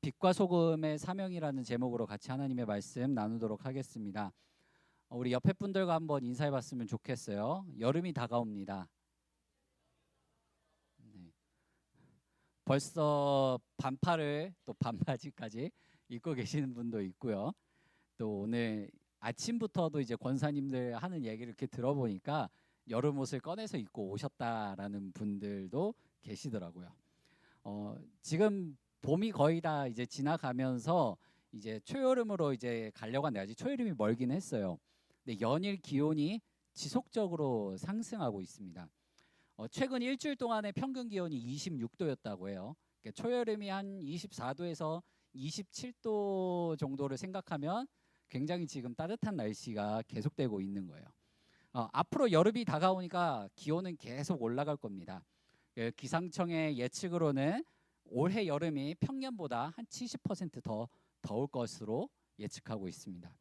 빛과 소금의 사명이라는 제목으로 같이 하나님의 말씀 나누도록 하겠습니다. 우리 옆에 분들과 한번 인사해 봤으면 좋겠어요. 여름이 다가옵니다. 네. 벌써 반팔을 또 반바지까지 입고 계시는 분도 있고요. 또 오늘 아침부터도 이제 권사님들 하는 얘기를 이렇게 들어보니까 여름 옷을 꺼내서 입고 오셨다라는 분들도 계시더라고요. 지금 봄이 거의 다 이제 지나가면서 이제 초여름으로 이제 가려고 하는데 아직 초여름이 멀긴 했어요. 근데 연일 기온이 지속적으로 상승하고 있습니다. 최근 일주일 동안의 평균 기온이 26도였다고 해요. 그러니까 초여름이 한 24도에서 27도 정도를 생각하면 굉장히 지금 따뜻한 날씨가 계속되고 있는 거예요. 앞으로 여름이 다가오니까 기온은 계속 올라갈 겁니다. 기상청의 예측으로는 올해 여름이 평년보다 한 70%더 더울 것으로 예측하고 있습니다.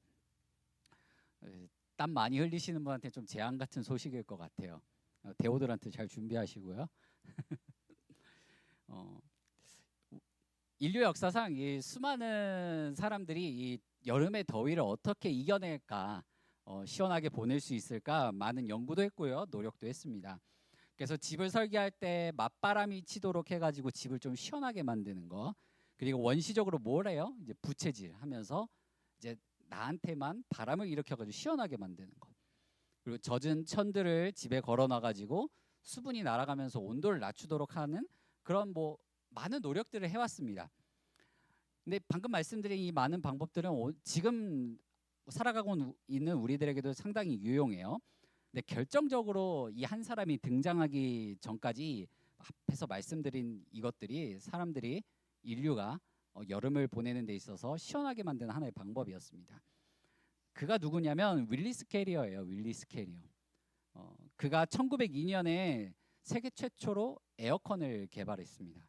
땀 많이 흘리시는 분한테 좀 재앙 같은 소식일 것 같아요. 데오드란트 잘 준비하시고요. 인류 역사상 이 수많은 사람들이 이 여름의 더위를 어떻게 이겨낼까, 시원하게 보낼 수 있을까 많은 연구도 했고요, 노력도 했습니다. 그래서 집을 설계할 때 맞바람이 치도록 해가지고 집을 좀 시원하게 만드는 거, 그리고 원시적으로 뭘 해요? 이제 부채질 하면서 이제 나한테만 바람을 일으켜가지고 시원하게 만드는 거. 그리고 젖은 천들을 집에 걸어놔가지고 수분이 날아가면서 온도를 낮추도록 하는 그런 뭐 많은 노력들을 해왔습니다. 근데 방금 말씀드린 이 많은 방법들은 지금 살아가고 있는 우리들에게도 상당히 유용해요. 근데 결정적으로 이 한 사람이 등장하기 전까지 앞에서 말씀드린 이것들이 사람들이 인류가 여름을 보내는 데 있어서 시원하게 만드는 하나의 방법이었습니다. 그가 누구냐면 윌리스 캐리어예요. 윌리스 캐리어. 그가 1902년에 세계 최초로 에어컨을 개발했습니다.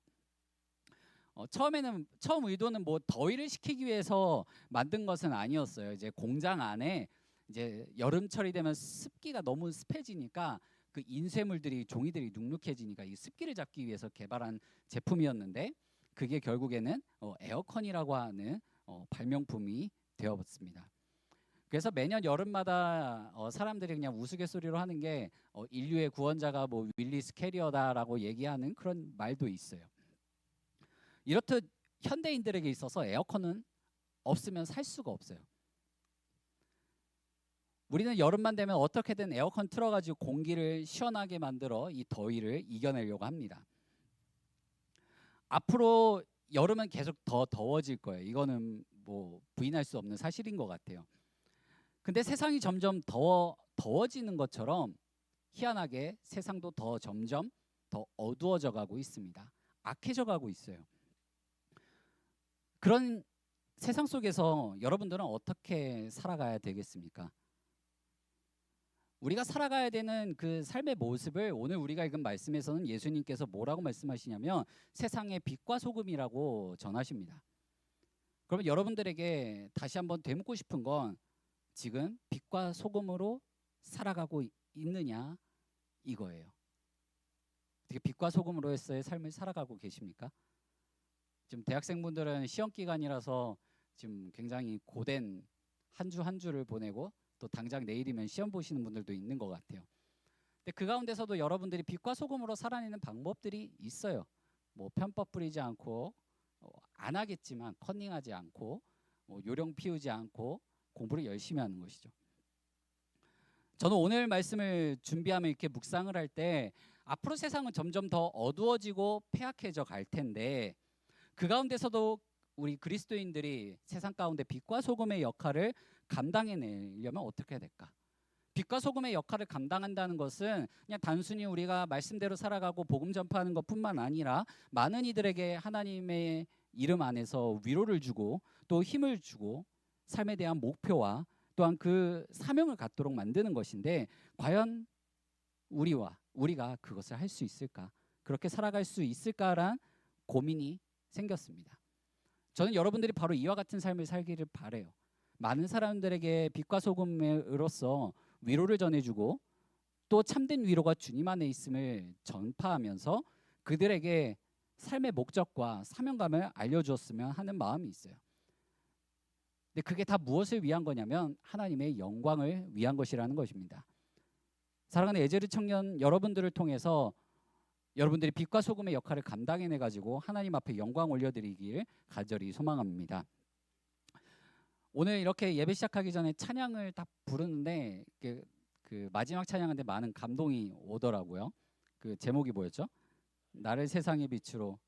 처음 의도는 뭐 더위를 식히기 위해서 만든 것은 아니었어요. 이제 공장 안에 이제 여름철이 되면 습기가 너무 습해지니까 그 인쇄물들이 종이들이 눅눅해지니까 이 습기를 잡기 위해서 개발한 제품이었는데 그게 결국에는 에어컨이라고 하는 발명품이 되었습니다. 그래서 매년 여름마다 사람들이 그냥 우스갯소리로 하는 게 인류의 구원자가 뭐 윌리스 캐리어다라고 얘기하는 그런 말도 있어요. 이렇듯 현대인들에게 있어서 에어컨은 없으면 살 수가 없어요. 우리는 여름만 되면 어떻게든 에어컨 틀어가지고 공기를 시원하게 만들어 이 더위를 이겨내려고 합니다. 앞으로 여름은 계속 더 더워질 거예요. 이거는 뭐 부인할 수 없는 사실인 것 같아요. 근데 세상이 점점 더워지는 것처럼 희한하게 세상도 점점 더 어두워져 가고 있습니다. 악해져 가고 있어요. 그런 세상 속에서 여러분들은 어떻게 살아가야 되겠습니까? 우리가 살아가야 되는 그 삶의 모습을 오늘 우리가 읽은 말씀에서는 예수님께서 뭐라고 말씀하시냐면 세상의 빛과 소금이라고 전하십니다. 그러면 여러분들에게 다시 한번 되묻고 싶은 건 지금 빛과 소금으로 살아가고 있느냐 이거예요. 어떻게 빛과 소금으로서의 삶을 살아가고 계십니까? 지금 대학생분들은 시험 기간이라서 지금 굉장히 고된 한 주 한 주를 보내고 또 당장 내일이면 시험 보시는 분들도 있는 것 같아요. 근데 그 가운데서도 여러분들이 빛과 소금으로 살아내는 방법들이 있어요. 뭐 편법 부리지 않고 안 하겠지만 컨닝하지 않고 요령 피우지 않고 공부를 열심히 하는 것이죠. 저는 오늘 말씀을 준비하며 이렇게 묵상을 할 때 앞으로 세상은 점점 더 어두워지고 폐악해져 갈 텐데 그 가운데서도 우리 그리스도인들이 세상 가운데 빛과 소금의 역할을 감당해내려면 어떻게 해야 될까? 빛과 소금의 역할을 감당한다는 것은 그냥 단순히 우리가 말씀대로 살아가고 복음 전파하는 것뿐만 아니라 많은 이들에게 하나님의 이름 안에서 위로를 주고 또 힘을 주고 삶에 대한 목표와 또한 그 사명을 갖도록 만드는 것인데 과연 우리가 그것을 할 수 있을까? 그렇게 살아갈 수 있을까란 고민이 생겼습니다. 저는 여러분들이 바로 이와 같은 삶을 살기를 바래요. 많은 사람들에게 빛과 소금으로서 위로를 전해주고 또 참된 위로가 주님 안에 있음을 전파하면서 그들에게 삶의 목적과 사명감을 알려주었으면 하는 마음이 있어요. 근데 그게 다 무엇을 위한 거냐면 하나님의 영광을 위한 것이라는 것입니다. 사랑하는 에제르 청년 여러분들을 통해서 여러분들이 빛과 소금의 역할을 감당해내 가지고 하나님 앞에 영광 올려드리길 간절히 소망합니다. 오늘 이렇게 예배 시작하기 전에 찬양을 딱 부르는데 그 마지막 찬양인데 많은 감동이 오더라고요. 그 제목이 뭐였죠? 나를 세상의 빛으로.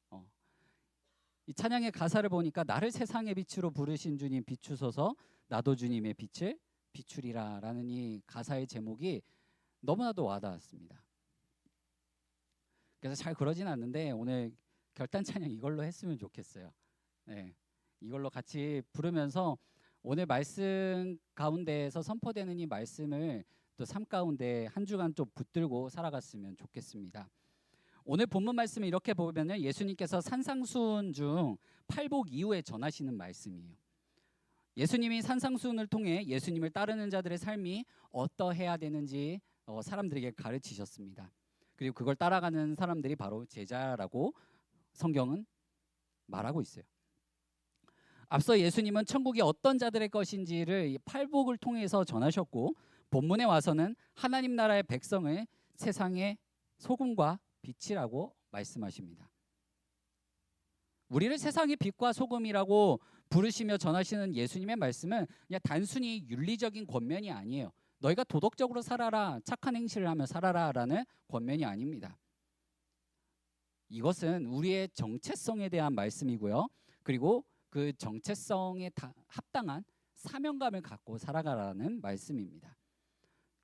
이 찬양의 가사를 보니까 나를 세상의 빛으로 부르신 주님 비추소서 나도 주님의 빛을 비추리라라는 이 가사의 제목이 너무나도 와닿았습니다. 그래서 잘 그러진 않는데 오늘 결단 찬양 이걸로 했으면 좋겠어요. 네, 이걸로 같이 부르면서 오늘 말씀 가운데에서 선포되는 이 말씀을 또 삶 가운데 한 주간 좀 붙들고 살아갔으면 좋겠습니다. 오늘 본문 말씀을 이렇게 보면은 예수님께서 산상수훈 중 팔복 이후에 전하시는 말씀이에요. 예수님이 산상수훈을 통해 예수님을 따르는 자들의 삶이 어떠해야 되는지 사람들에게 가르치셨습니다. 그리고 그걸 따라가는 사람들이 바로 제자라고 성경은 말하고 있어요. 앞서 예수님은 천국이 어떤 자들의 것인지를 팔복을 통해서 전하셨고 본문에 와서는 하나님 나라의 백성을 세상의 소금과 빛이라고 말씀하십니다. 우리를 세상의 빛과 소금이라고 부르시며 전하시는 예수님의 말씀은 그냥 단순히 윤리적인 권면이 아니에요. 너희가 도덕적으로 살아라, 착한 행실을 하며 살아라라는 권면이 아닙니다. 이것은 우리의 정체성에 대한 말씀이고요. 그리고 그 정체성에 합당한 사명감을 갖고 살아가라는 말씀입니다.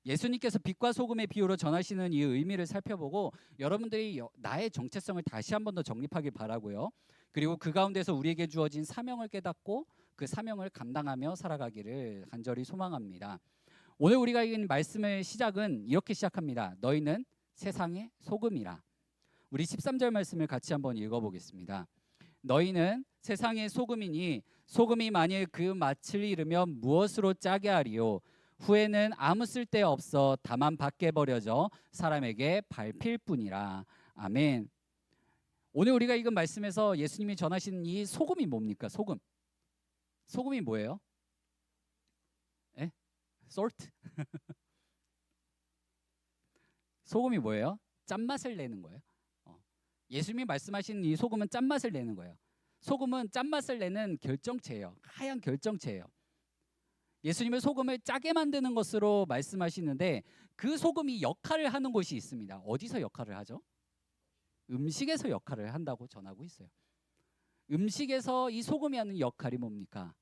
예수님께서 빛과 소금의 비유로 전하시는 이 의미를 살펴보고 여러분들이 나의 정체성을 다시 한 번 더 정립하길 바라고요. 그리고 그 가운데서 우리에게 주어진 사명을 깨닫고 그 사명을 감당하며 살아가기를 간절히 소망합니다. 오늘 우리가 읽은 말씀의 시작은 이렇게 시작합니다. 너희는 세상의 소금이라. 우리 13절 말씀을 같이 한번 읽어보겠습니다. 너희는 세상의 소금이니 소금이 만일 그 맛을 잃으면 무엇으로 짜게 하리요? 후에는 아무 쓸데 없어 다만 밖에 버려져 사람에게 밟힐 뿐이라. 아멘. 오늘 우리가 읽은 말씀에서 예수님이 전하신 이 소금이 뭡니까? 소금이 뭐예요? 에? salt? 소금이 뭐예요? 짠맛을 내는 거예요. 예수님이 말씀하신 이 소금은 짠맛을 내는 거예요. 소금은 짠맛을 내는 결정체예요. 하얀 결정체예요. 예수님은 소금을 짜게 만드는 것으로 말씀하시는데 그 소금이 역할을 하는 곳이 있습니다. 어디서 역할을 하죠? 음식에서 역할을 한다고 전하고 있어요. 음식에서 이 소금이 하는 역할이 뭡니까?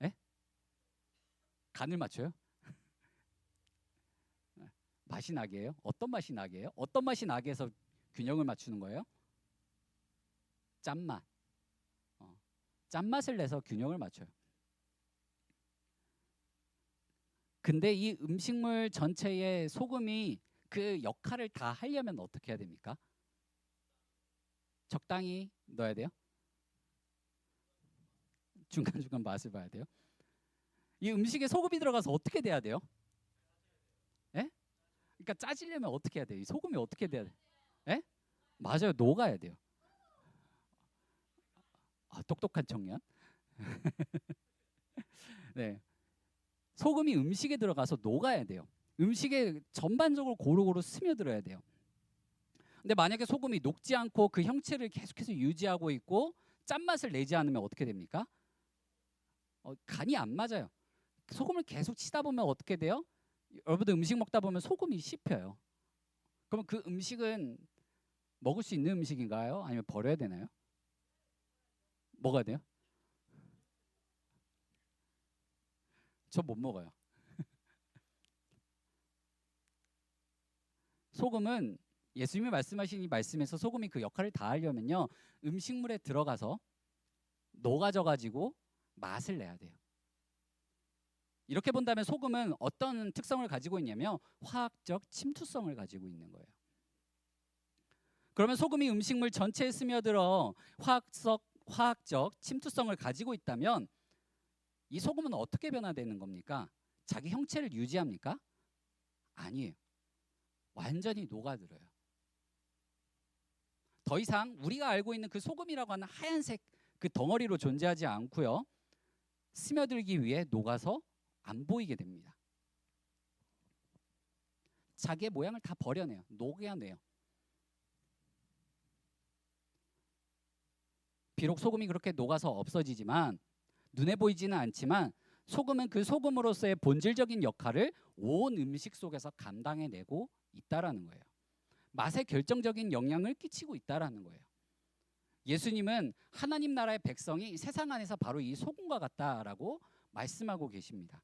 에? 간을 맞춰요? 맛이 나게 해요? 어떤 맛이 나게 해요? 어떤 맛이 나게 해서 균형을 맞추는 거예요? 짠맛. 짠맛을 내서 균형을 맞춰요. 근데 이 음식물 전체에 소금이 그 역할을 다 하려면 어떻게 해야 됩니까? 적당히 넣어야 돼요? 중간중간 맛을 봐야 돼요? 이 음식에 소금이 들어가서 어떻게 돼야 돼요? 예? 그러니까 짜지려면 어떻게 해야 돼요? 이 소금이 어떻게 돼야 돼요? 예? 맞아요. 녹아야 돼요. 똑똑한 청년. 네. 소금이 음식에 들어가서 녹아야 돼요. 음식에 전반적으로 고루고루 스며들어야 돼요. 근데 만약에 소금이 녹지 않고 그 형체를 계속해서 유지하고 있고 짠맛을 내지 않으면 어떻게 됩니까? 간이 안 맞아요. 소금을 계속 치다 보면 어떻게 돼요? 여러분들 음식 먹다 보면 소금이 씹혀요. 그럼 그 음식은 먹을 수 있는 음식인가요? 아니면 버려야 되나요? 먹어야 돼요? 저 못 먹어요. 소금은 예수님이 말씀하신 이 말씀에서 소금이 그 역할을 다 하려면요. 음식물에 들어가서 녹아져 가지고 맛을 내야 돼요. 이렇게 본다면 소금은 어떤 특성을 가지고 있냐면 화학적 침투성을 가지고 있는 거예요. 그러면 소금이 음식물 전체에 스며들어 화학적 침투성을 가지고 있다면 이 소금은 어떻게 변화되는 겁니까? 자기 형체를 유지합니까? 아니에요. 완전히 녹아들어요. 더 이상 우리가 알고 있는 그 소금이라고 하는 하얀색 그 덩어리로 존재하지 않고요. 스며들기 위해 녹아서 안 보이게 됩니다. 자기의 모양을 다 버려내요. 녹여내요. 비록 소금이 그렇게 녹아서 없어지지만 눈에 보이지는 않지만 소금은 그 소금으로서의 본질적인 역할을 온 음식 속에서 감당해내고 있다라는 거예요. 맛에 결정적인 영향을 끼치고 있다라는 거예요. 예수님은 하나님 나라의 백성이 세상 안에서 바로 이 소금과 같다라고 말씀하고 계십니다.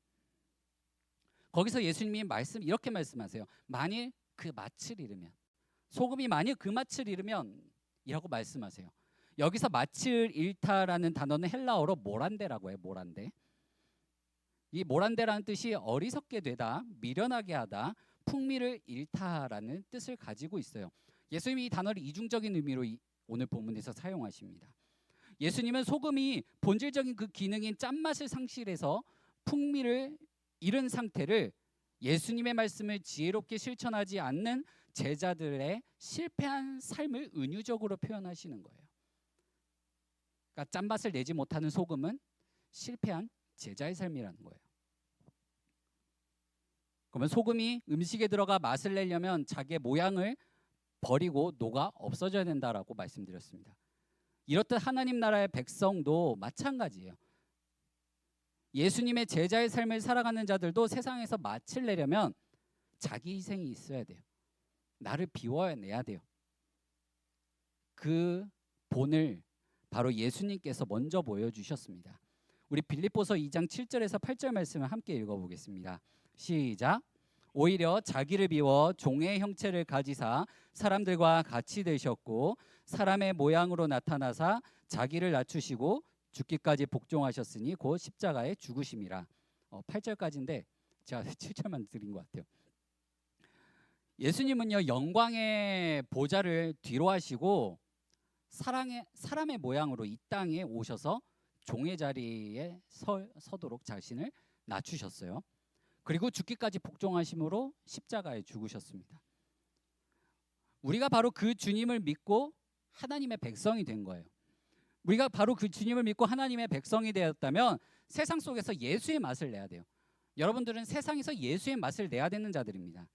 거기서 예수님이 이렇게 말씀하세요. 만일 그 맛을 잃으면, 소금이 만일 그 맛을 잃으면 이라고 말씀하세요. 여기서 맛을 잃다라는 단어는 헬라어로 모란데라고 해요. 모란데. 이 모란데라는 뜻이 어리석게 되다, 미련하게 하다, 풍미를 잃다라는 뜻을 가지고 있어요. 예수님이 이 단어를 이중적인 의미로 오늘 본문에서 사용하십니다. 예수님은 소금이 본질적인 그 기능인 짠맛을 상실해서 풍미를 잃은 상태를 예수님의 말씀을 지혜롭게 실천하지 않는 제자들의 실패한 삶을 은유적으로 표현하시는 거예요. 그러니까 짠맛을 내지 못하는 소금은 실패한 제자의 삶이라는 거예요. 그러면 소금이 음식에 들어가 맛을 내려면 자기의 모양을 버리고 녹아 없어져야 된다라고 말씀드렸습니다. 이렇듯 하나님 나라의 백성도 마찬가지예요. 예수님의 제자의 삶을 살아가는 자들도 세상에서 맛을 내려면 자기 희생이 있어야 돼요. 나를 비워내야 돼요. 그 본을 바로 예수님께서 먼저 보여주셨습니다. 우리 빌립보서 2장 7절에서 8절 말씀을 함께 읽어보겠습니다. 시작. 오히려 자기를 비워 종의 형체를 가지사 사람들과 같이 되셨고 사람의 모양으로 나타나사 자기를 낮추시고 죽기까지 복종하셨으니 곧 십자가에 죽으심이라. 8절까지인데 제가 7절만 드린 것 같아요. 예수님은요 영광의 보좌를 뒤로 하시고 사람의 모양으로 이 땅에 오셔서 종의 자리에 서도록 자신을 낮추셨어요. 그리고 죽기까지 복종하심으로 십자가에 죽으셨습니다. 우리가 바로 그 주님을 믿고 하나님의 백성이 된 거예요. 우리가 바로 그 주님을 믿고 하나님의 백성이 되었다면 세상 속에서 예수의 맛을 내야 돼요. 여러분들은 세상에서 예수의 맛을 내야 되는 자들입니다.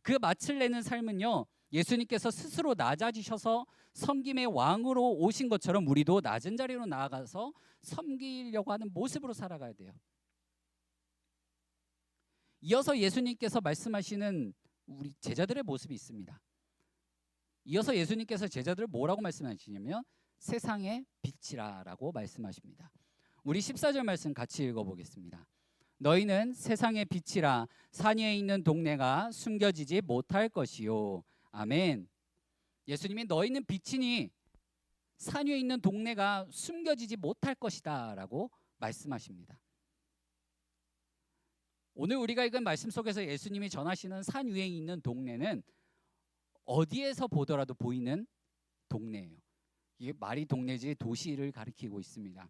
그 맛을 내는 삶은요 예수님께서 스스로 낮아지셔서 섬김의 왕으로 오신 것처럼 우리도 낮은 자리로 나아가서 섬기려고 하는 모습으로 살아가야 돼요. 이어서 예수님께서 말씀하시는 우리 제자들의 모습이 있습니다. 이어서 예수님께서 제자들을 뭐라고 말씀하시냐면 세상의 빛이라라고 말씀하십니다. 우리 14절 말씀 같이 읽어보겠습니다. 너희는 세상의 빛이라 산 위에 있는 동네가 숨겨지지 못할 것이요. 아멘. 예수님이 너희는 빛이니 산 위에 있는 동네가 숨겨지지 못할 것이다 라고 말씀하십니다. 오늘 우리가 읽은 말씀 속에서 예수님이 전하시는 산 위에 있는 동네는 어디에서 보더라도 보이는 동네예요. 이게 말이 동네지 도시를 가리키고 있습니다.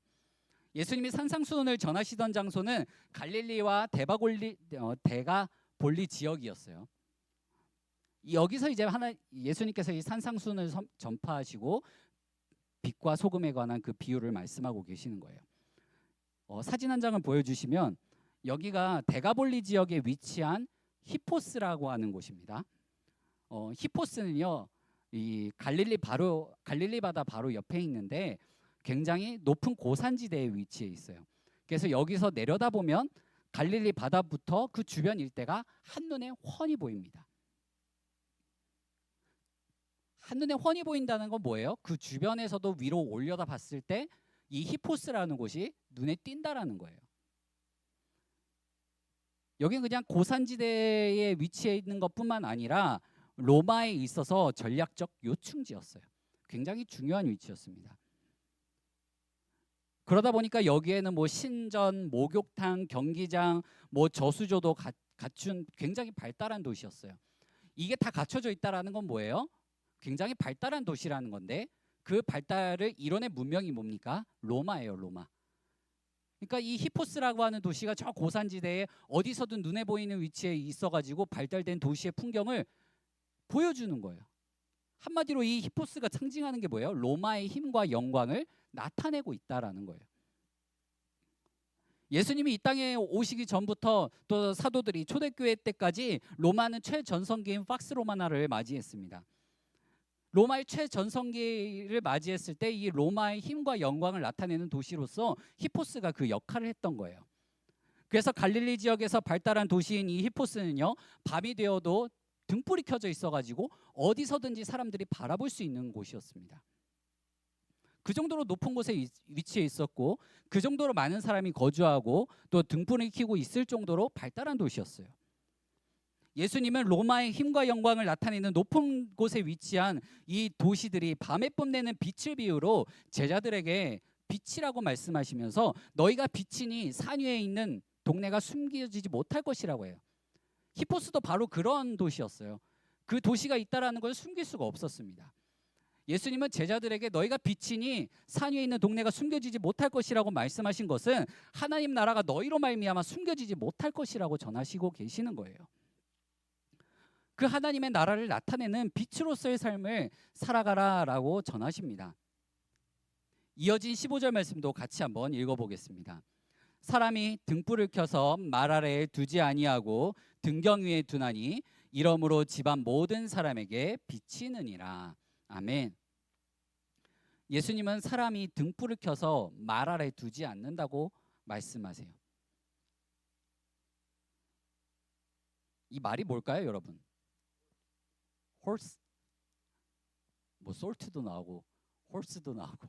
예수님이 산상수훈을 전하시던 장소는 갈릴리와 데가볼리 지역이었어요. 여기서 이제 예수님께서 이 산상수훈을 전파하시고 빛과 소금에 관한 그 비유를 말씀하고 계시는 거예요. 사진 한 장을 보여주시면 여기가 데가볼리 지역에 위치한 히포스라고 하는 곳입니다. 히포스는요, 이 갈릴리 바다 바로 옆에 있는데 굉장히 높은 고산지대에 위치해 있어요. 그래서 여기서 내려다보면 갈릴리 바다부터 그 주변 일대가 한눈에 훤히 보입니다. 한눈에 훤히 보인다는 건 뭐예요? 그 주변에서도 위로 올려다 봤을 때 이 히포스라는 곳이 눈에 띈다라는 거예요. 여기는 그냥 고산지대에 위치해 있는 것뿐만 아니라 로마에 있어서 전략적 요충지였어요. 굉장히 중요한 위치였습니다. 그러다 보니까 여기에는 뭐 신전, 목욕탕, 경기장, 뭐 저수조도 갖춘 굉장히 발달한 도시였어요. 이게 다 갖춰져 있다라는 건 뭐예요? 굉장히 발달한 도시라는 건데 그 발달을 이뤄낸 문명이 뭡니까? 로마예요, 로마. 그러니까 이 히포스라고 하는 도시가 저 고산지대에 어디서든 눈에 보이는 위치에 있어가지고 발달된 도시의 풍경을 보여주는 거예요. 한마디로 이 히포스가 상징하는 게 뭐예요? 로마의 힘과 영광을 나타내고 있다라는 거예요. 예수님이 이 땅에 오시기 전부터 또 사도들이 초대교회 때까지 로마는 최전성기인 팍스 로마나를 맞이했습니다. 로마의 최전성기를 맞이했을 때 이 로마의 힘과 영광을 나타내는 도시로서 히포스가 그 역할을 했던 거예요. 그래서 갈릴리 지역에서 발달한 도시인 이 히포스는요, 밤이 되어도 등불이 켜져 있어가지고 어디서든지 사람들이 바라볼 수 있는 곳이었습니다. 그 정도로 높은 곳에 위치해 있었고, 그 정도로 많은 사람이 거주하고 또 등불을 켜고 있을 정도로 발달한 도시였어요. 예수님은 로마의 힘과 영광을 나타내는 높은 곳에 위치한 이 도시들이 밤에 뽐내는 빛을 비유로 제자들에게 빛이라고 말씀하시면서 너희가 빛이니 산 위에 있는 동네가 숨겨지지 못할 것이라고 해요. 히포스도 바로 그런 도시였어요. 그 도시가 있다라는 걸 숨길 수가 없었습니다. 예수님은 제자들에게 너희가 빛이니 산 위에 있는 동네가 숨겨지지 못할 것이라고 말씀하신 것은 하나님 나라가 너희로 말미암아 숨겨지지 못할 것이라고 전하시고 계시는 거예요. 그 하나님의 나라를 나타내는 빛으로서의 삶을 살아가라라고 전하십니다. 이어진 15절 말씀도 같이 한번 읽어보겠습니다. 사람이 등불을 켜서 말 아래에 두지 아니하고 등경 위에 두나니 이러므로 집안 모든 사람에게 비치느니라. 아멘. 예수님은 사람이 등불을 켜서 말 아래에 두지 않는다고 말씀하세요. 이 말이 뭘까요, 여러분? 홀스, 뭐 솔트도 나오고 홀스도 나오고.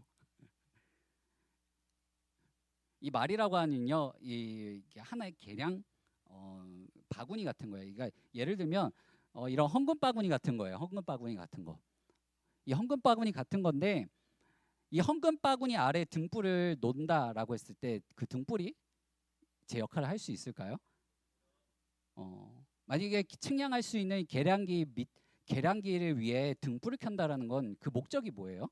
이 말이라고 하는요, 이 하나의 계량 바구니 같은 거예요. 그러니까 예를 들면 이런 헌금 바구니 같은 거예요. 헌금 바구니 같은 거. 이 헌금 바구니 같은 건데 이 헌금 바구니 아래 등불을 놓는다라고 했을 때 그 등불이 제 역할을 할 수 있을까요? 만약에 측량할 수 있는 계량기를 위해 등불을 켠다라는 건 그 목적이 뭐예요?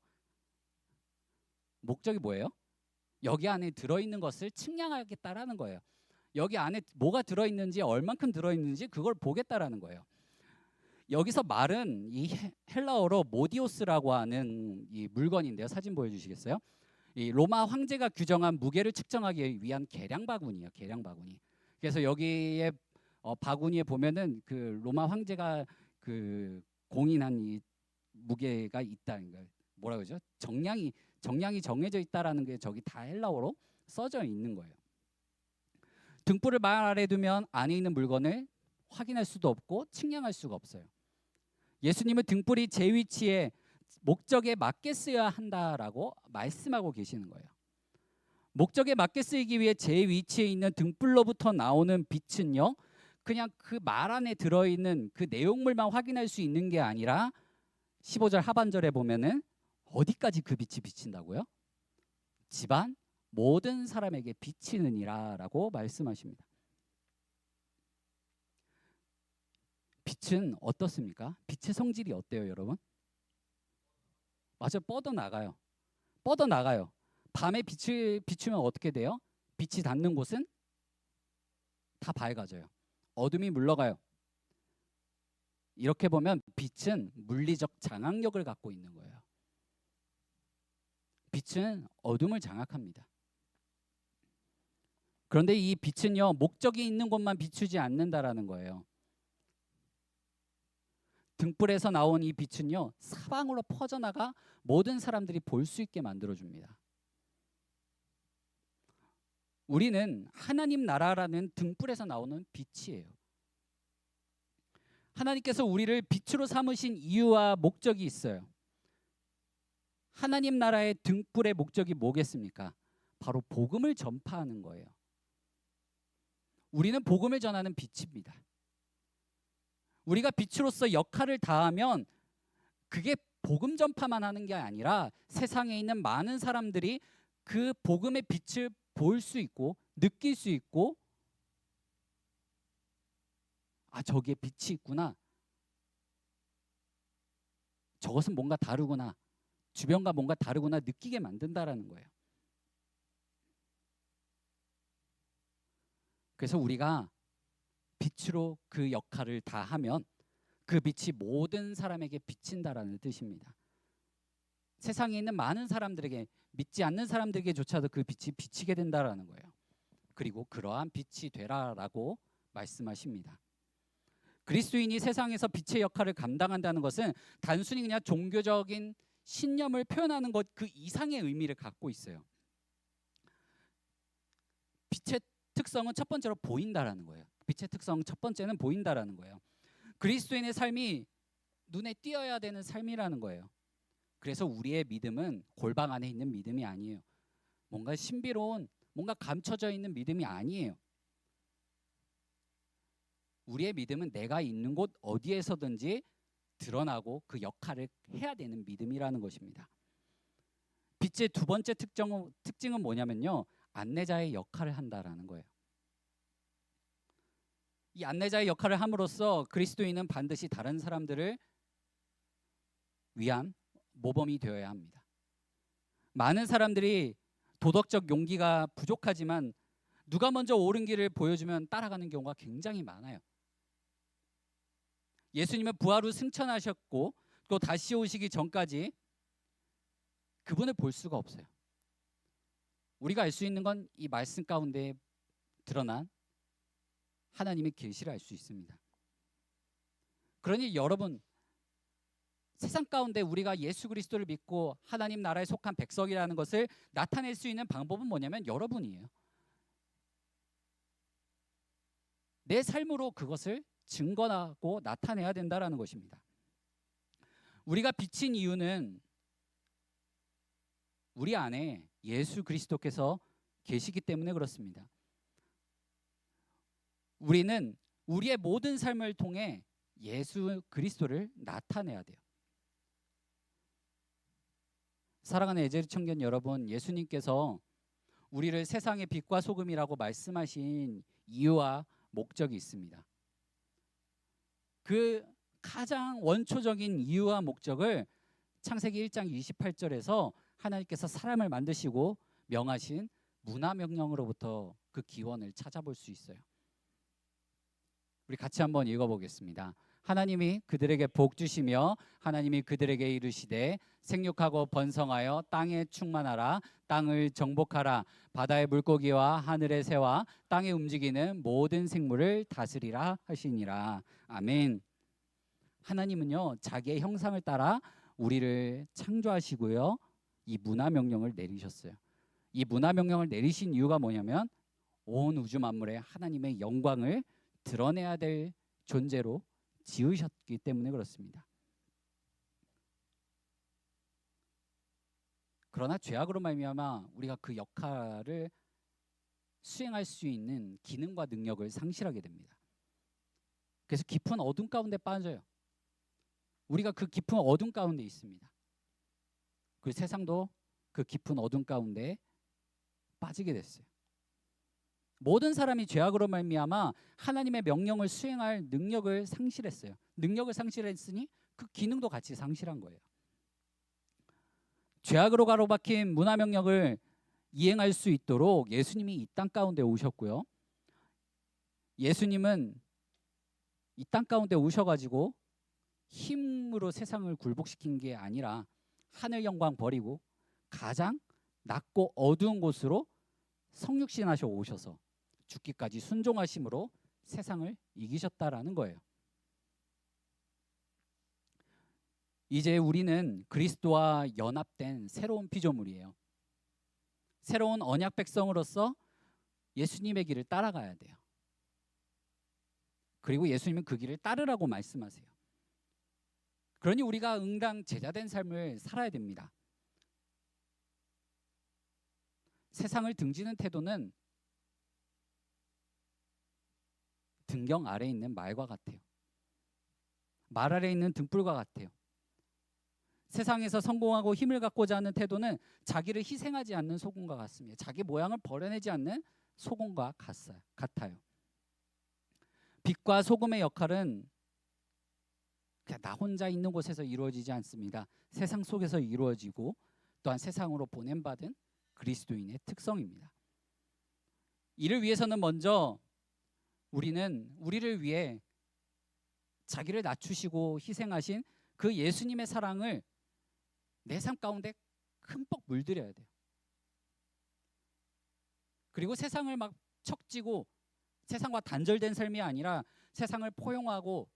목적이 뭐예요? 여기 안에 들어있는 것을 측량하겠다라는 거예요. 여기 안에 뭐가 들어있는지 얼만큼 들어있는지 그걸 보겠다라는 거예요. 여기서 말은 이 헬라어로 모디오스라고 하는 이 물건인데요. 사진 보여주시겠어요? 이 로마 황제가 규정한 무게를 측정하기 위한 계량 바구니예요. 계량 바구니. 그래서 여기에 바구니에 보면은 그 로마 황제가 그 공인한 이 무게가 있다는 거예요. 뭐라 그러죠? 정량이 정해져 있다라는 게 저기 다 헬라어로 써져 있는 거예요. 등불을 말 아래 두면 안에 있는 물건을 확인할 수도 없고 측량할 수가 없어요. 예수님은 등불이 제 위치에 목적에 맞게 쓰여야 한다라고 말씀하고 계시는 거예요. 목적에 맞게 쓰이기 위해 제 위치에 있는 등불로부터 나오는 빛은요, 그냥 그 말 안에 들어있는 그 내용물만 확인할 수 있는 게 아니라 15절 하반절에 보면은 어디까지 그 빛이 비친다고요? 집안 모든 사람에게 비치느니라 라고 말씀하십니다. 빛은 어떻습니까? 빛의 성질이 어때요, 여러분? 맞아요. 뻗어나가요. 뻗어나가요. 밤에 빛을 비추면 어떻게 돼요? 빛이 닿는 곳은 다 밝아져요. 어둠이 물러가요. 이렇게 보면 빛은 물리적 장악력을 갖고 있는 거예요. 빛은 어둠을 장악합니다. 그런데 이 빛은요, 목적이 있는 곳만 비추지 않는다라는 거예요. 등불에서 나온 이 빛은요, 사방으로 퍼져나가 모든 사람들이 볼 수 있게 만들어줍니다. 우리는 하나님 나라라는 등불에서 나오는 빛이에요. 하나님께서 우리를 빛으로 삼으신 이유와 목적이 있어요. 하나님 나라의 등불의 목적이 뭐겠습니까? 바로 복음을 전파하는 거예요. 우리는 복음을 전하는 빛입니다. 우리가 빛으로서 역할을 다하면 그게 복음 전파만 하는 게 아니라 세상에 있는 많은 사람들이 그 복음의 빛을 볼 수 있고 느낄 수 있고, 아, 저기에 빛이 있구나, 저것은 뭔가 다르구나, 주변과 뭔가 다르구나 느끼게 만든다라는 거예요. 그래서 우리가 빛으로 그 역할을 다하면 그 빛이 모든 사람에게 비친다라는 뜻입니다. 세상에 있는 많은 사람들에게, 믿지 않는 사람들에게조차도 그 빛이 비치게 된다라는 거예요. 그리고 그러한 빛이 되라라고 말씀하십니다. 그리스도인이 세상에서 빛의 역할을 감당한다는 것은 단순히 그냥 종교적인 신념을 표현하는 것 그 이상의 의미를 갖고 있어요. 빛의 특성은 첫 번째로 보인다라는 거예요. 빛의 특성 첫 번째는 보인다라는 거예요. 그리스도인의 삶이 눈에 띄어야 되는 삶이라는 거예요. 그래서 우리의 믿음은 골방 안에 있는 믿음이 아니에요. 뭔가 신비로운, 뭔가 감춰져 있는 믿음이 아니에요. 우리의 믿음은 내가 있는 곳 어디에서든지 드러나고 그 역할을 해야 되는 믿음이라는 것입니다. 빛의 두 번째 특징은 뭐냐면요, 안내자의 역할을 한다라는 거예요. 이 안내자의 역할을 함으로써 그리스도인은 반드시 다른 사람들을 위한 모범이 되어야 합니다. 많은 사람들이 도덕적 용기가 부족하지만 누가 먼저 옳은 길을 보여주면 따라가는 경우가 굉장히 많아요. 예수님은 부활 후 승천하셨고 또 다시 오시기 전까지 그분을 볼 수가 없어요. 우리가 알 수 있는 건 이 말씀 가운데 드러난 하나님의 계시를 알 수 있습니다. 그러니 여러분, 세상 가운데 우리가 예수 그리스도를 믿고 하나님 나라에 속한 백성이라는 것을 나타낼 수 있는 방법은 뭐냐면 여러분이에요. 내 삶으로 그것을 증거하고 나타내야 된다라는 것입니다. 우리가 비친 이유는 우리 안에 예수 그리스도께서 계시기 때문에 그렇습니다. 우리는 우리의 모든 삶을 통해 예수 그리스도를 나타내야 돼요. 사랑하는 에제르 청년 여러분, 예수님께서 우리를 세상의 빛과 소금이라고 말씀하신 이유와 목적이 있습니다. 그 가장 원초적인 이유와 목적을 창세기 1장 28절에서 하나님께서 사람을 만드시고 명하신 문화명령으로부터 그 기원을 찾아볼 수 있어요. 우리 같이 한번 읽어보겠습니다. 하나님이 그들에게 복 주시며 하나님이 그들에게 이르시되 생육하고 번성하여 땅에 충만하라. 땅을 정복하라. 바다의 물고기와 하늘의 새와 땅에 움직이는 모든 생물을 다스리라 하시니라. 아멘. 하나님은요, 자기의 형상을 따라 우리를 창조하시고요, 이 문화명령을 내리셨어요. 이 문화명령을 내리신 이유가 뭐냐면 온 우주 만물에 하나님의 영광을 드러내야 될 존재로 지으셨기 때문에 그렇습니다. 그러나 죄악으로 말미암아 우리가 그 역할을 수행할 수 있는 기능과 능력을 상실하게 됩니다. 그래서 깊은 어둠 가운데 빠져요. 우리가 그 깊은 어둠 가운데 있습니다. 그 세상도 그 깊은 어둠 가운데 빠지게 됐어요. 모든 사람이 죄악으로 말미암아 하나님의 명령을 수행할 능력을 상실했어요. 능력을 상실했으니 그 기능도 같이 상실한 거예요. 죄악으로 가로막힌 문화명령을 이행할 수 있도록 예수님이 이 땅 가운데 오셨고요. 예수님은 이 땅 가운데 오셔가지고 힘으로 세상을 굴복시킨 게 아니라 하늘 영광 버리고 가장 낮고 어두운 곳으로 성육신하셔 오셔서 죽기까지 순종하심으로 세상을 이기셨다라는 거예요. 이제 우리는 그리스도와 연합된 새로운 피조물이에요. 새로운 언약 백성으로서 예수님의 길을 따라가야 돼요. 그리고 예수님은 그 길을 따르라고 말씀하세요. 그러니 우리가 응당 제자된 삶을 살아야 됩니다. 세상을 등지는 태도는 등경 아래에 있는 말과 같아요. 말 아래에 있는 등불과 같아요. 세상에서 성공하고 힘을 갖고자 하는 태도는 자기를 희생하지 않는 소금과 같습니다. 자기 모양을 버려내지 않는 소금과 같아요. 빛과 소금의 역할은 그냥 나 혼자 있는 곳에서 이루어지지 않습니다. 세상 속에서 이루어지고 또한 세상으로 보냄받은 그리스도인의 특성입니다. 이를 위해서는 먼저 우리는 우리를 위해 자기를 낮추시고 희생하신 그 예수님의 사랑을 내 삶 가운데 흠뻑 물들여야 돼요. 그리고 세상을 막 척지고 세상과 단절된 삶이 아니라 세상을 포용하고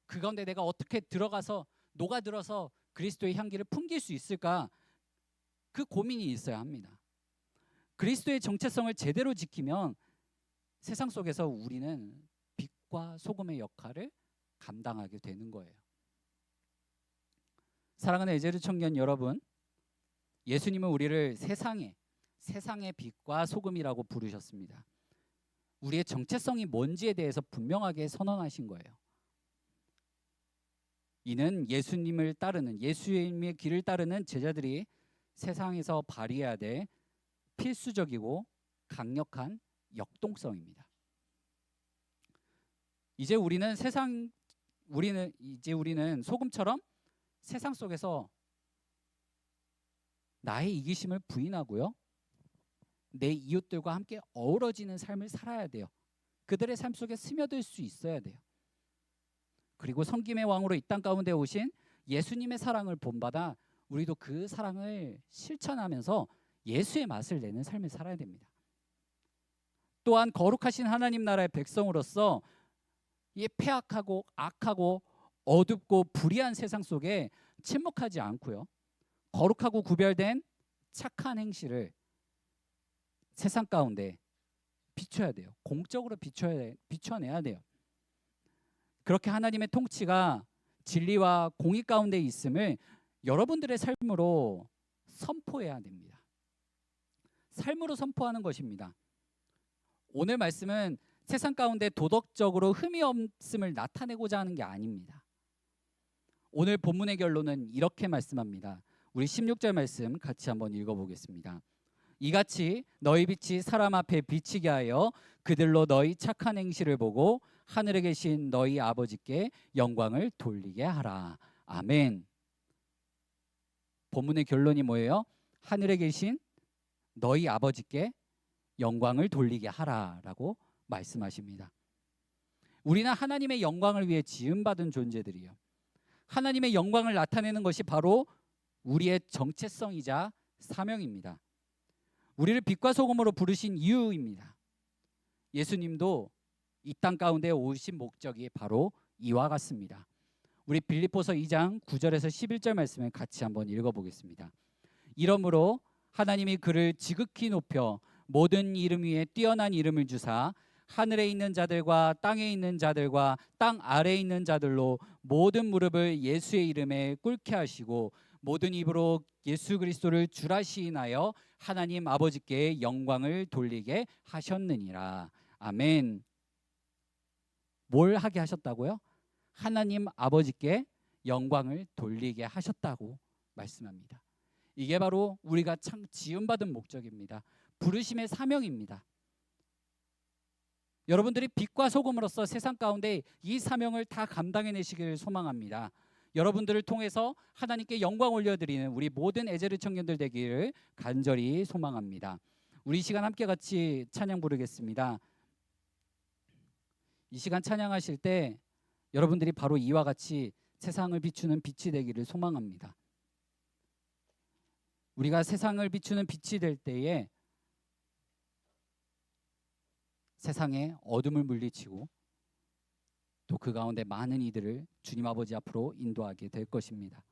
그 가운데 내가 어떻게 들어가서 녹아들어서 그리스도의 향기를 풍길 수 있을까, 그 고민이 있어야 합니다. 그리스도의 정체성을 제대로 지키면 세상 속에서 우리는 빛과 소금의 역할을 감당하게 되는 거예요. 사랑하는 에제르 청년 여러분, 예수님은 우리를 세상의 빛과 소금이라고 부르셨습니다. 우리의 정체성이 뭔지에 대해서 분명하게 선언하신 거예요. 이는 예수님의 길을 따르는 제자들이 세상에서 발휘해야 될 필수적이고 강력한 역동성입니다. 이제 우리는 소금처럼 세상 속에서 나의 이기심을 부인하고요, 내 이웃들과 함께 어우러지는 삶을 살아야 돼요. 그들의 삶 속에 스며들 수 있어야 돼요. 그리고 성김의 왕으로 이 땅 가운데 오신 예수님의 사랑을 본받아 우리도 그 사랑을 실천하면서 예수의 맛을 내는 삶을 살아야 됩니다. 또한 거룩하신 하나님 나라의 백성으로서 이 폐악하고 악하고 어둡고 불의한 세상 속에 침묵하지 않고요, 거룩하고 구별된 착한 행실을 세상 가운데 비춰야 돼요. 공적으로 비춰내야 돼요. 그렇게 하나님의 통치가 진리와 공의 가운데 있음을 여러분들의 삶으로 선포해야 됩니다. 삶으로 선포하는 것입니다. 오늘 말씀은 세상 가운데 도덕적으로 흠이 없음을 나타내고자 하는 게 아닙니다. 오늘 본문의 결론은 이렇게 말씀합니다. 우리 16절 말씀 같이 한번 읽어보겠습니다. 이같이 너희 빛이 사람 앞에 비치게 하여 그들로 너희 착한 행실을 보고 하늘에 계신 너희 아버지께 영광을 돌리게 하라. 아멘. 본문의 결론이 뭐예요? 하늘에 계신 너희 아버지께 영광을 돌리게 하라라고 말씀하십니다. 우리는 하나님의 영광을 위해 지음받은 존재들이요, 하나님의 영광을 나타내는 것이 바로 우리의 정체성이자 사명입니다. 우리를 빛과 소금으로 부르신 이유입니다. 예수님도 이 땅 가운데 오신 목적이 바로 이와 같습니다. 우리 빌립보서 2장 9절에서 11절 말씀을 같이 한번 읽어보겠습니다. 이러므로 하나님이 그를 지극히 높여 모든 이름 위에 뛰어난 이름을 주사 하늘에 있는 자들과 땅에 있는 자들과 땅 아래에 있는 자들로 모든 무릎을 예수의 이름에 꿇게 하시고 모든 입으로 예수 그리스도를 주라 시인하여 하나님 아버지께 영광을 돌리게 하셨느니라. 아멘. 뭘 하게 하셨다고요? 하나님 아버지께 영광을 돌리게 하셨다고 말씀합니다. 이게 바로 우리가 참 지음받은 목적입니다. 부르심의 사명입니다. 여러분들이 빛과 소금으로서 세상 가운데 이 사명을 다 감당해내시기를 소망합니다. 여러분들을 통해서 하나님께 영광 올려드리는 우리 모든 에제르 청년들 되기를 간절히 소망합니다. 우리 이 시간 함께 같이 찬양 부르겠습니다. 이 시간 찬양하실 때 여러분들이 바로 이와 같이 세상을 비추는 빛이 되기를 소망합니다. 우리가 세상을 비추는 빛이 될 때에 세상의 어둠을 물리치고 또 그 가운데 많은 이들을 주님 아버지 앞으로 인도하게 될 것입니다.